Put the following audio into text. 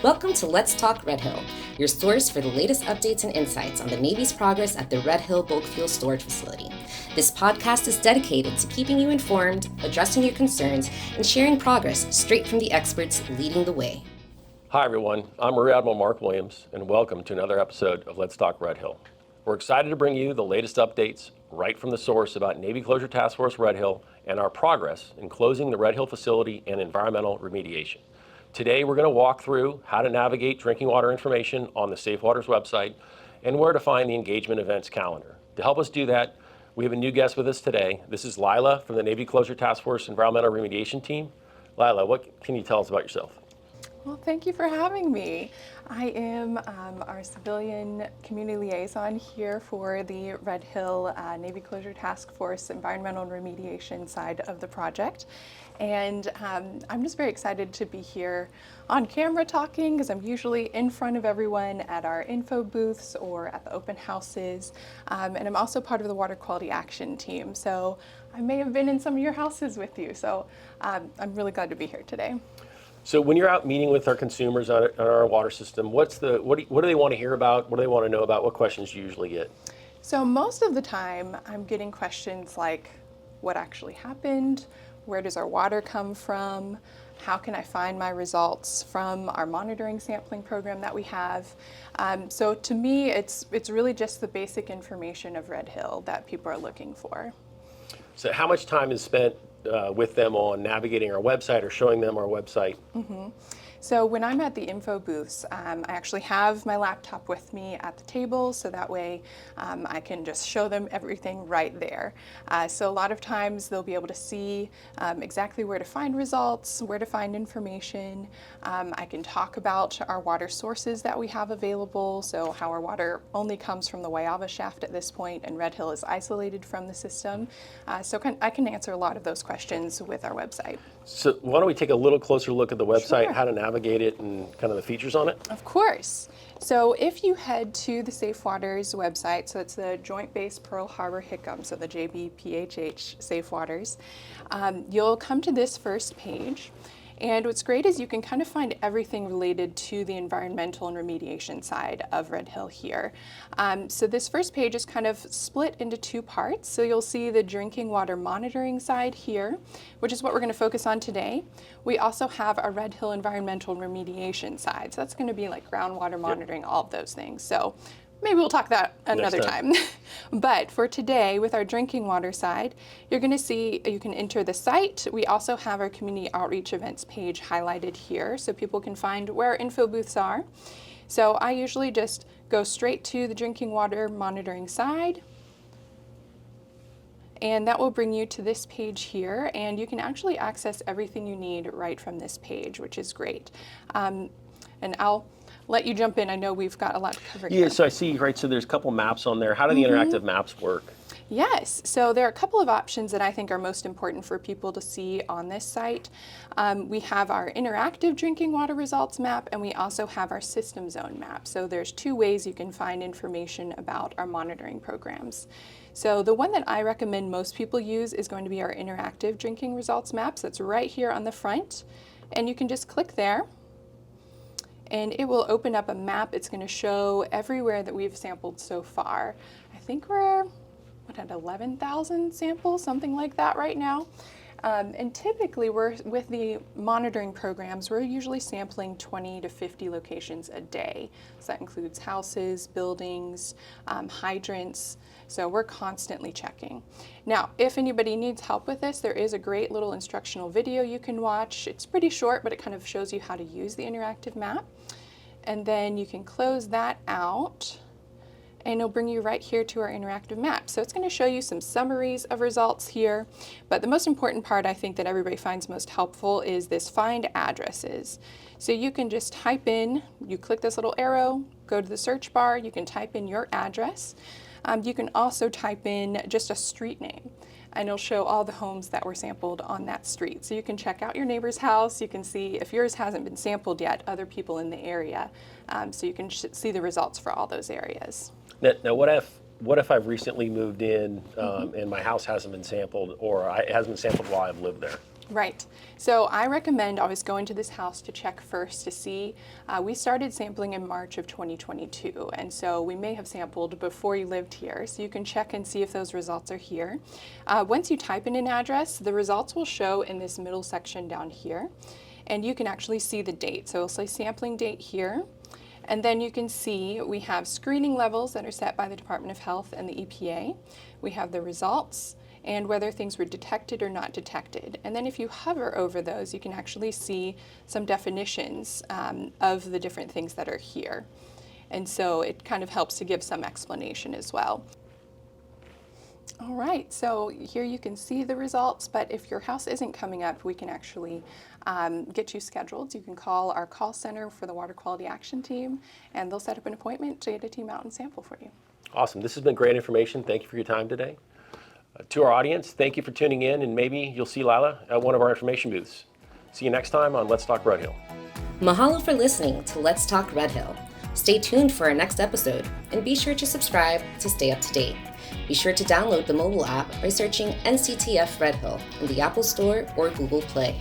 Welcome to Let's Talk Red Hill, your source for the latest updates and insights on the Navy's progress at the Red Hill Bulk Fuel Storage Facility. This podcast is dedicated to keeping you informed, addressing your concerns, and sharing progress straight from the experts leading the way. Hi everyone, I'm Rear Admiral Mark Williams, and welcome to another episode of Let's Talk Red Hill. We're excited to bring you the latest updates right from the source about Navy Closure Task Force Red Hill and our progress in closing the Red Hill facility and environmental remediation. Today we're going to walk through how to navigate drinking water information on the Safe Waters website and where to find the engagement events calendar. To help us do that, we have a new guest with us today. This is Lila from the Navy Closure Task Force Environmental Remediation Team. Lila, what can you tell us about yourself? Well, thank you for having me. I am our civilian community liaison here for the Red Hill Navy Closure Task Force Environmental Remediation side of the project. And I'm just very excited to be here on camera talking, because I'm usually in front of everyone at our info booths or at the open houses. And I'm also part of the Water Quality Action Team. So I may have been in some of your houses with you. So I'm really glad to be here today. So when you're out meeting with our consumers on our water system, what do they want to hear about? What do they want to know about? What questions do you usually get? So most of the time I'm getting questions like, what actually happened? Where does our water come from? How can I find my results from our monitoring sampling program that we have? So to me, it's really just the basic information of Red Hill that people are looking for. So how much time is spent with them on navigating our website or showing them our website? Mm-hmm. So when I'm at the info booths, I actually have my laptop with me at the table, so that way I can just show them everything right there. So a lot of times they'll be able to see exactly where to find results, where to find information. I can talk about our water sources that we have available, so how our water only comes from the Waiava shaft at this point, and Red Hill is isolated from the system. So I can answer a lot of those questions with our website. So why don't we take a little closer look at the website, Sure. how to navigate it, and kind of the features on it? Of course. So if you head to the Safe Waters website, so it's the Joint Base Pearl Harbor HICM, so the JBPHH Safe Waters, you'll come to this first page. And what's great is you can kind of find everything related to the environmental and remediation side of Red Hill here. So this first page is kind of split into two parts. So you'll see the drinking water monitoring side here, which is what we're going to focus on today. We also have our Red Hill environmental remediation side. So that's going to be like groundwater monitoring, all of those things. So maybe we'll talk that another time. But for today, with our drinking water side, you're going to see you can enter the site. We also have our community outreach events page highlighted here, so people can find where our info booths are. So I usually just go straight to the drinking water monitoring side, and that will bring you to this page here, and you can actually access everything you need right from this page, which is great. And I'll let you jump in. I know we've got a lot to cover here. Yeah, so I see, right, so there's a couple maps on there. How do the interactive maps work? Yes, so there are a couple of options that I think are most important for people to see on this site. We have our interactive drinking water results map, and we also have our system zone map. So there's two ways you can find information about our monitoring programs. So the one that I recommend most people use is going to be our interactive drinking results maps. That's right here on the front, and you can just click there, and it will open up a map. It's going to show everywhere that we've sampled so far. I think we're at 11,000 samples, something like that right now. And typically with the monitoring programs, we're usually sampling 20 to 50 locations a day. So that includes houses, buildings, hydrants. So we're constantly checking. Now, if anybody needs help with this, there is a great little instructional video you can watch. It's pretty short, but it kind of shows you how to use the interactive map. And then you can close that out, and it'll bring you right here to our interactive map. So it's going to show you some summaries of results here, but the most important part I think that everybody finds most helpful is this find addresses. So you can just type in, you click this little arrow, go to the search bar, you can type in your address. You can also type in just a street name, and it'll show all the homes that were sampled on that street. So you can check out your neighbor's house, you can see if yours hasn't been sampled yet, other people in the area, so you can see the results for all those areas. Now what if I've recently moved in and my house hasn't been sampled, or it hasn't been sampled while I've lived there? Right. So I recommend always going to this house to check first to see. We started sampling in March of 2022, and so we may have sampled before you lived here. So you can check and see if those results are here. Once you type in an address, the results will show in this middle section down here, and you can actually see the date. So it'll say sampling date here. And then you can see we have screening levels that are set by the Department of Health and the EPA. We have the results and whether things were detected or not detected. And then if you hover over those, you can actually see some definitions of the different things that are here. And so it kind of helps to give some explanation as well. All right, so here you can see the results, but if your house isn't coming up, we can actually get you scheduled. You can call our call center for the Water Quality Action Team, and they'll set up an appointment to get a team out and sample for you. Awesome. This has been great information. Thank you for your time today. To our audience, thank you for tuning in, and maybe you'll see Lila at one of our information booths. See you next time on Let's Talk Red Hill. Mahalo for listening to Let's Talk Red Hill. Stay tuned for our next episode, and be sure to subscribe to stay up to date. Be sure to download the mobile app by searching NCTF Red Hill in the Apple Store or Google Play.